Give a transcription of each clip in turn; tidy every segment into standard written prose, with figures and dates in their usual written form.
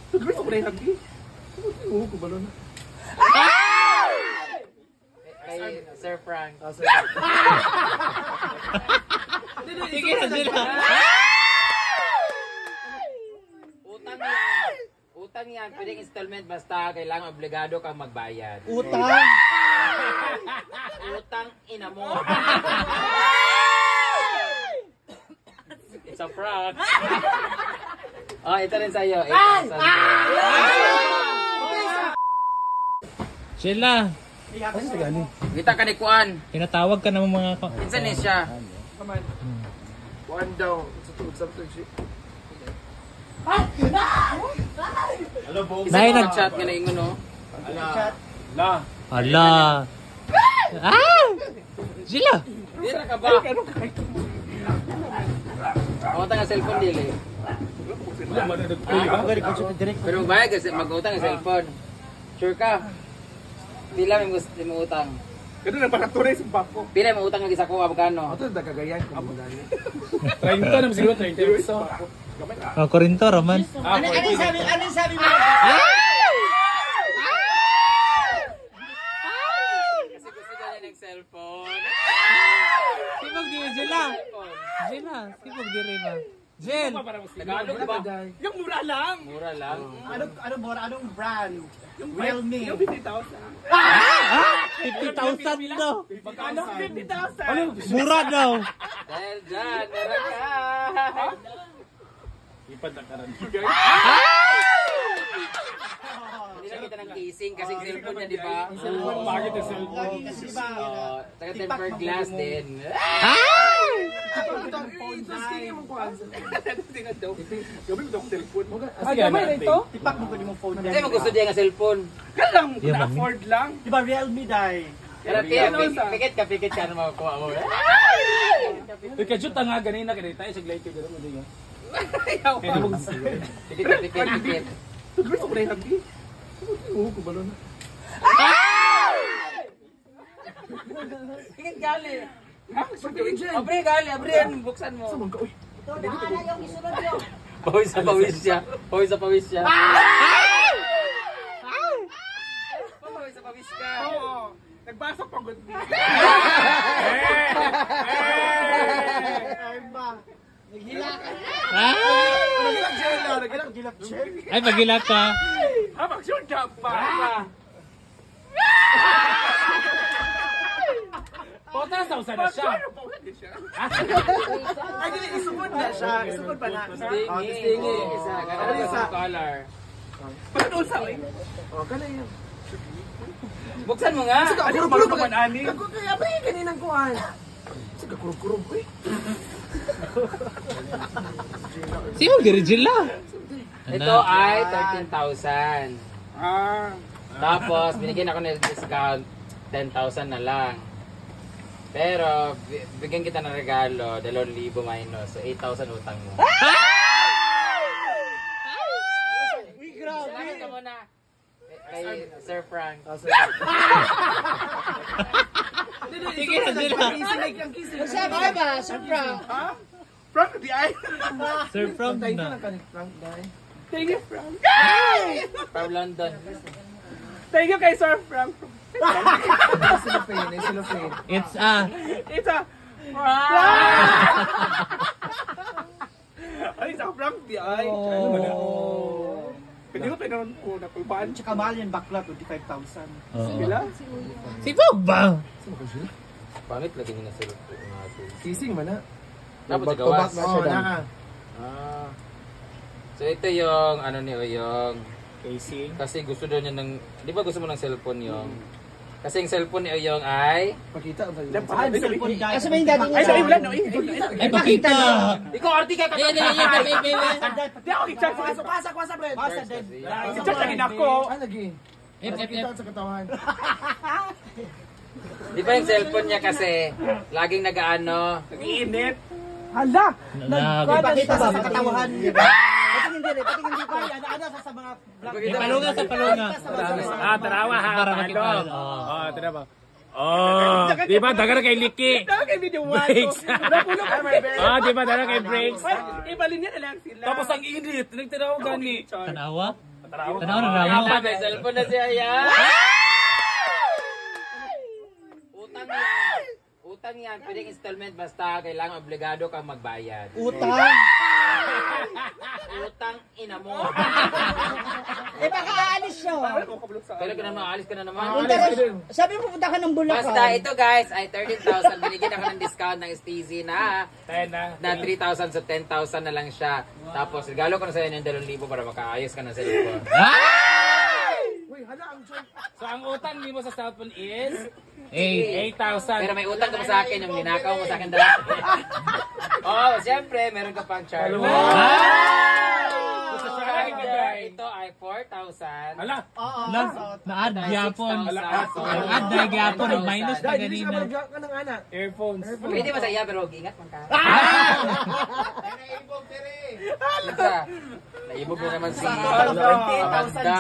Gusto ko rin lagi. Oo, kubalo na. Kay Sir Frank. Sige na sila. Utang yan, pwedeng installment basta kailangan obligado kang magbayad. Utang. Utang ina mo. It's a prank. Oh, ito rin sa'yo. Sheila, Kita ka ni Kuan. tinatawag ka ng mga... Pinsan ni siya. One down. Something shit. Nay, Nag-chat ka na ingon, no? Ala. Ah! Sheila! Dira ka ba? Ako nga cellphone dili. Pero bayad kasi mag-utang ng cellphone. Sure ka? Pila may gusto mo utang? Ganun na pakatuloy sa bako. Pila may utang ng isa ko, magkano? Ito na kagayan ko mo dali. 30 naman siguro, 30 peso. Oh, Corinto, Roman. Ano sabi mo? Kasi gusto niya ng cellphone. Sipag di Sheila. Sheila, sipag di rin ba? Jen! Tagalog ba? Yung mura lang. Mura lang. Anong brand? Yung Realme. Yung 50,000. 50,000 daw. Ano? 50,000. Mura daw. Dahil dyan, meron ka. Ipad na karan. Hindi na kita ng casing kasi cellphone niya, di ba? Bakit yung cellphone? Lagi kasi ba? Taga tempered glass din. Gabi mo akong telepon. Gamay na ito? Tipak mo ko di mo phone Kasi mo gusto niya ng cellphone. Kalang Yeah, mami. na-afford lang. Di ba Realme dai? Pero tiyan, pikit ka na makukuha mo. Ikajut nga ganina ka tayo sa glide ka gano'n mo din. Pikit. Gusto ko rin lagi. Oo, kubalo na. Pikit gali. Ha? Pagkawin dyan. Abre gali, abre. Buksan mo. Saan ka? Uy. Pawis sa pawis siya. Pawis sa pawis siya. Pawis sa pawis ka. Oo. Nagbasa pagod mo. Ay ba? Naghila ka. Nagilap check. Ay, pagilak ka. Ha? Mag-shoot ka pa. Pota sa usa na siya. Ay, hindi. Isugod na siya. Isugod pa na. Stingy. Isa. Ganun sa color. Paano sa akin? O, kanay yan. Buksan mo nga. Ano ba naman, Ani? Kaya ba yung kaninang kuhan? Sige, kurog-kurog ko eh. Sipag di rin Sheila. Ito ay 13,000. Ah. Tapos, binigyan ako ng discount, 10,000 na lang. Pero, bigyan kita ng regalo, 2,000 minus. So, 8,000 utang mo. Uy, grabe. Salamat ka muna. Kay Sir Frank. Sige na Sheila. Sabi ka ba, Sir Frank? Ha? Frank, di ay. Sir Frank na. Thank you, Frank. From London. Thank you kay Sir Frank. It's a... It's a... Ay, sa Frank, di ay. Pwede ko pinanood ko na pulbaan. Tsaka mahal yan bakla, 25,000. Bila? Sipag ba? Pangit lagi niya sa Kissing man na. Tapos gawas. Oo, na. So ito yung ano ni Oyong. Casing. Kasi gusto daw niya ng, di ba gusto mo ng cellphone yung? Kasi yung cellphone ni Oyong ay... Pakita ba yun? Lampahan, cellphone dai. Asa ba yung dating Ay, sabi wala, no? Ay, pakita. Ikaw, arti ka Ay, kasi! Di ako kitsak sa Kwasa, Brad. Kwasa, Brad. kitsak sa ginako. lagi? F. Sa katawan. Di ba yung cellphone niya kasi, laging nag-ano, Nag-iinit. Ipakita sa katawahan. Patingin din, patingin din. Ay, ano sa mga vlog. Palunga sa palunga. Tarawa ha. Para makita. Tarawa. Oh, di ba dagan kay Liki? Dami kay video 1. Breaks. Napulo ka. Ah, di ba dagan kay breaks? Ibalin niya na lang sila. Tapos ang init, nagtanaw gani. Tanawa? Tanaw na ramo. May cellphone na siya yan. Utang yan. Pwedeng installment basta kailangan obligado kang magbayad. Utang. Utang ina mo. Eh baka aalis siya. Pero kung maalis ka na naman. Sabi mo punta ka ng Bulacan. Basta ito guys ay 13,000. Binigyan ako ng discount ng STZ na 3,000 sa 10,000 na lang siya. Tapos regalo ko na sa'yo ng 2,000 para makaayos ka ng cellphone. Uy, hala ang joke. So ang utang mo sa cellphone is 8,000. Pero may utang ka pa sa akin, yung ninakaw mo sa akin dati. Oh, siyempre, meron ka pang charge. Ito ay 4,000. Hala. Na-add gyapon. So, Na-add na gyapon. Minus na Dahil hindi ka ganina. malagyan ka ng anak. Earphones. pwede masaya, pero huwag ingat man ka. Naibog na naman si Amanda.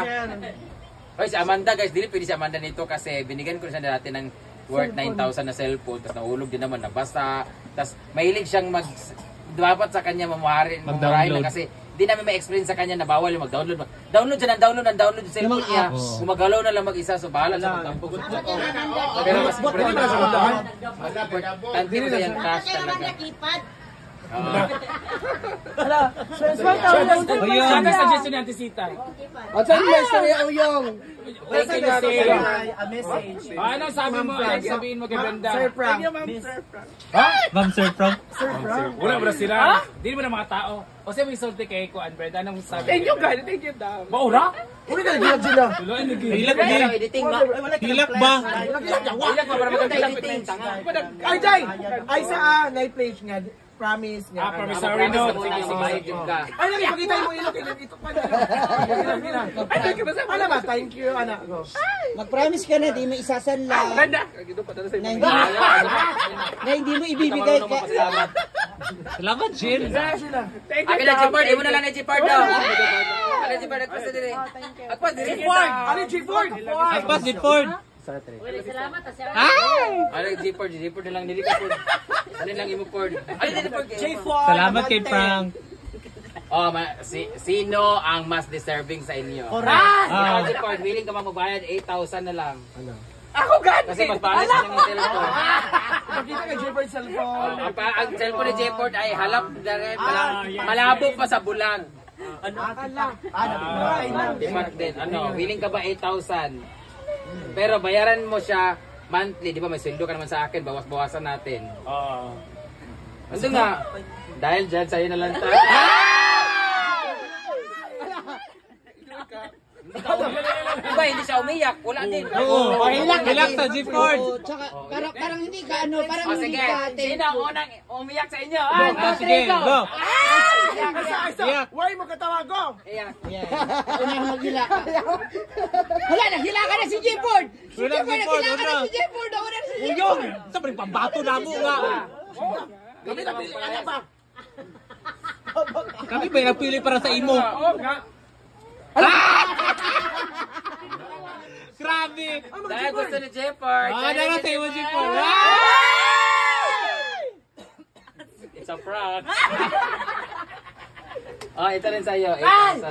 Oy, si Amanda guys, dili pwede si Amanda nito kasi binigyan ko na siya dati ng worth 9,000 na cellphone, tapos nahulog din naman, nabasa. Tapos mahilig siyang dapat sa kanya mamurahin na kasi di namin ma-explain sa kanya na bawal yung mag-download. Download siya ng download yung cellphone niya. Gumagalaw na lang mag-isa, so bahala sa magtampog. Pero mas pwede na sa magdahan. Tanti mo sa yung cash talaga. Hala, transfer ka. Saan ang suggestion ni Auntie Sita? At saan yung mystery Uyong? Thank you, A message. Ano sabi mo? Ano sabihin mo kay Brenda? Sir Frank. Ma'am Sir Frank. Wala ba sila? Hindi mo na mga tao. O siya may sulti kay Kuan Brenda. Anong sabi? Thank you guys, thank you daw. Maura? Uli ka nagilap sila. Tuloy na gini. Hilak Pero ba? editing ba? Hilak ba? Ilak ba para maganda editing? Tanga. Ay, Jay! Ay, sa night page nga. Promise nga. Promise. Sorry no. Sige ka. Ay, lagi, pakita mo ilok. Ito pa na. Ay, thank you. Ano ba? Thank you, anak ko. Mag-promise ka na, di mo isasanla. Na hindi mo ibibigay ka. Salamat, Jill. Akin na G-Port. Imo na lang na G-Port daw. Ano G-Port? Agpas na dire. Agpas dire. Ano, G-Ford? Agpas ni Ford. Ano G-Port? G-Port na lang nili ka Ford. Ano lang imo Ford? Ano nili Ford? Salamat kay Frank. Oh, sino ang mas deserving sa inyo? Correct. G-Port, willing ka magbayad 8,000 na lang. Ako gan! Kasi mas panis na yung cellphone. Pakita ka, G-Ford cellphone. Ang cellphone ni J-Port ay halap na rin. Malabo pa sa bulag. Diba din, willing ka ba 8,000? Pero bayaran mo siya monthly, di ba may sweldo ka naman sa akin, bawas-bawasan natin. Ano nga, dahil dyan sa'yo na lang tayo. Diba, hindi siya umiyak, wala din. Oo, hilak sa G-Ford. Tsaka parang hindi ka parang O hindi sige, ka sino ang unang umiyak sa inyo? Sige, go. Isa, why mo katawago? Iyak. Unang maghila ka. Wala, naghila ka na si J-Ford. Si Wala, J-Ford, J-Ford, naghila ka na ano? si J-Ford. Ako na si J-Ford. Uyong! Sa pambato na mo nga. Kami na Ano ba? Kami ba nagpili para sa imo? Grabe! Dahil gusto ni J-Port. Dala sa imo, G-Ford. It's a prank. Ito rin sa'yo. 8,000.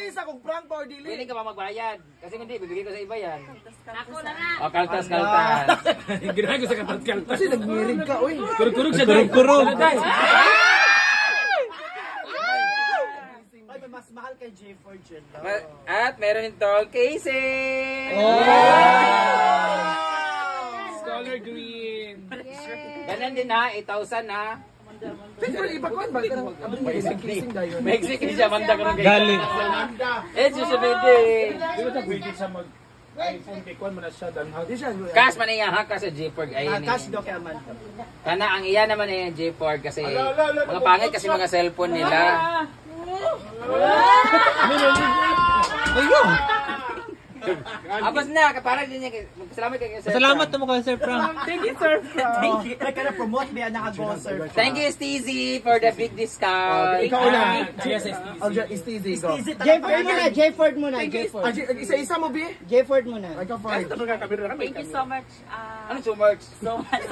Isa kung prank ba or dili? Willing ka ba magbayad? Kasi hindi, bibigay ko sa iba yan. Ako na nga. O, kaltas. Ginawa ko sa katat-kaltas. Kasi nagmirig ka, uy. Kurug-kurug siya. Kurug-kurug. Ay, mas mahal kay J-Ford yun. At meron itong casing! Scholar green. Ganyan din ha, 8,000 ha. Pero iba ko, ba? Kissing dayon. Mexican siya, manda ko ng Gali. susunod Di ba ito pwede siya mag-iPhone kay Kuan mo na siya danhag. Cash man iya ha, kasi J-Port ay Cash do kay Amanda. Kana ang iya naman ay J-Port kasi mga pangit kasi mga cellphone nila. Uyong! Abas na, para din niya. Salamat kayo sir. Salamat mo kay Sir Frank. Thank you, sir. Thank you. Ay, kana promote biya naka-go, sir. Thank you, Steezy, for the big discount. Ikaw na. Yes, Easy, go. J-Ford muna, J-Ford. Isa mo, B? J-Ford muna. Ikaw, Ford. Thank you so much. Ano so much? So much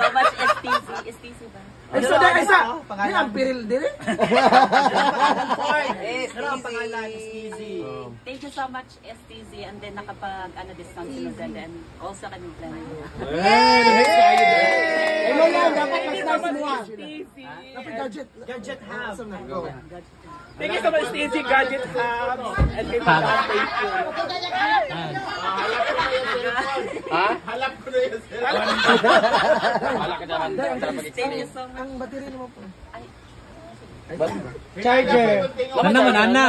STC ba? Ay, so dahil isa. Hindi, ang piril din eh. Pero ang pangalan is easy. Thank you so much, STZ, and then nakapag-discount sila dyan, and also kami plan. Ay, mo yan, dapat mas nice mo ah. Dapat gadget. Gadget Hub. Thank you so much, Stacey Gadget Hub. And kay Mama, thank you. Ha? Halap ko na yun. Wala ka naman. Thank you so much. Ang battery naman po. Charger. Ana.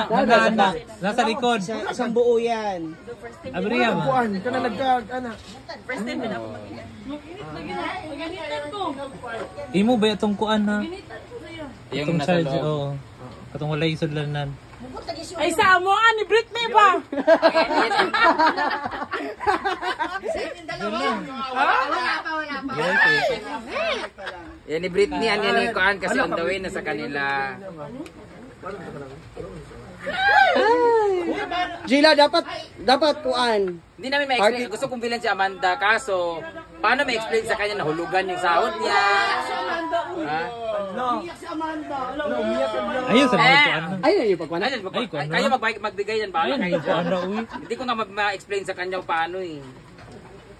Nasa likod. Isang buo yan. First time, Abriya ma. Buwan, ka na nagkag, anak. first time din ako. Imo ba itong kuan ha? Yung Itong nasa charge, loob. oo. Katong walay sudlanan. Ay, sa mo, ni Britney ba? Yan ni Britney, ang yan ni Kuan kasi on the way na sa kanila. Gila, dapat kuan. Hindi namin ma-explain. Gusto kong bilhin si Amanda, kaso paano ma-explain sa kanya na hulugan yung sahod niya? Ha? Ayun sa mga kuan. Ayun yung pagkuan. Ayun, Ay, kuwan na. kayo magbigay yan ba? Ayun yung kuan na uy. Hindi ko nga ma-explain sa kanya paano eh.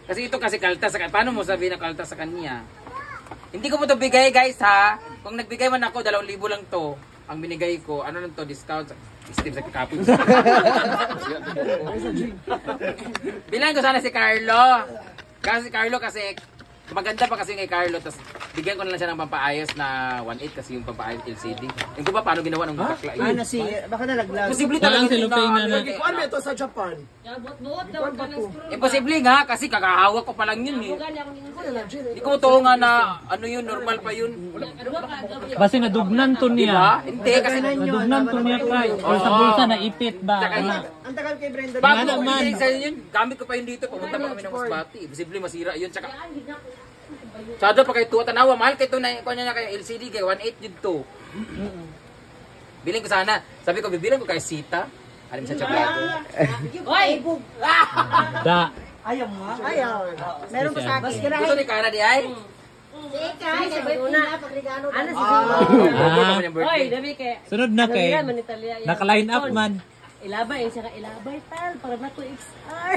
Kasi ito kasi kaltas sa kanya. Paano mo sabihin na kaltas sa kanya? Hindi ko mo ito bigay guys ha. Kung nagbigay man ako, 2,000 lang to. Ang binigay ko, ano lang to, discount. Steve sa kakapin. Bilang ko sana si Carlo. Kasi si Carlo kasi, maganda pa kasi yung kay Carlo. Tapos bigyan ko na lang siya ng pampaayos na 1.8 kasi yung pampaayos LCD. Yung ko ba paano ginawa ng bakla yun? Ano si, baka nalaglag. Posible Walang talaga cellophane na. Kuan ba ito sa Japan? Imposible nga kasi kakahawak ko pa lang yun eh. Hindi ko to nga na ano yun, normal pa yun. Basi nadugnan to niya. Diba? Hindi kasi Nadugnan to niya kay. Or sa bulsa na ipit ba? Tsaka Ano? Ang tagal kay Brenda. bago Ano ko man? binigay sa'yo yun, gamit ko pa yun dito. Pumunta pa kami ng Masbati. Posible masira yun. Tsaka sada pa kay tuwa tanawa. Mahal kay ito na kanya niya kay LCD kay 1.8 yun to. Biling ko sana. Sabi ko, bibilang ko kay Sita. Alam sa tsablado. Da. Ayaw mo ha? Ayaw. Meron pa sa akin. Gusto ni Cara di ay? Ah. Birthday. Sunod na kay. Naka-line up man. Ilabay, siya ka ilabay, tal, para na ko XR.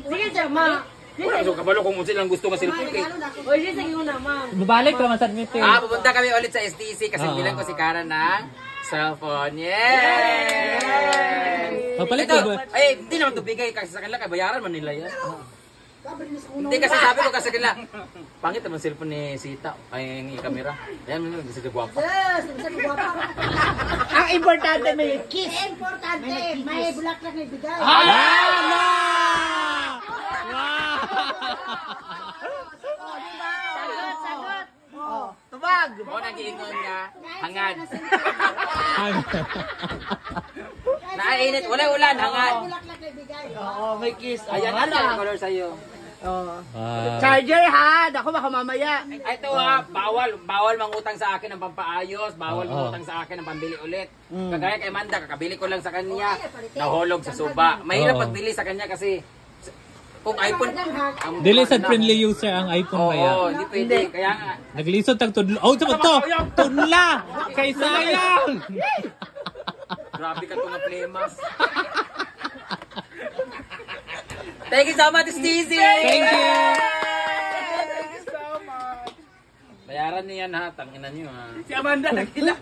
Sige siya, ma. Wala, so kabalo kung silang gusto nga cellphone kay. O, sige una, ma. Babalik pa man sa meeting. Pupunta kami ulit sa STC kasi bilang ko si Cara ng cellphone. Yay! Papalit Ito, ko ba? hindi naman ito bigay kasi sa kanila, kaya bayaran man nila yan. Hindi kasi sabi ko kasi kanila, pangit naman cellphone ni Sita, ay yung camera. Yan, gusto siya guwapa. Ang importante may kiss. Importante, may bulaklak na ibigay. Sagot. Tubag. O, nag-iingon nga, hangad. Naiinit, wala ulan, hangad. Bulaklak na ibigay. Oo, may kiss. Ayan, ano ang color sa'yo? Charger ha. Ako baka mamaya. Ay, ito ha, bawal mangutang sa akin ng pampaayos, bawal mangutang sa akin ng pambili ulit. Kagaya kay Amanda, kakabili ko lang sa kanya, nahulog sa suba. Mahirap Oo. pagbili sa kanya kasi kung iPhone, Dili sa friendly user ang iPhone kaya. Oo, hindi pwede. Kaya nga, Naglisod tag tudlo. Oh, sa to. Tudla. Kay sayang. grabe ka to nga plemas. Thank you so much, Steezy! Thank you. Bayaran niyo yan ha, tanginan niyo ha. Si Amanda nagkila.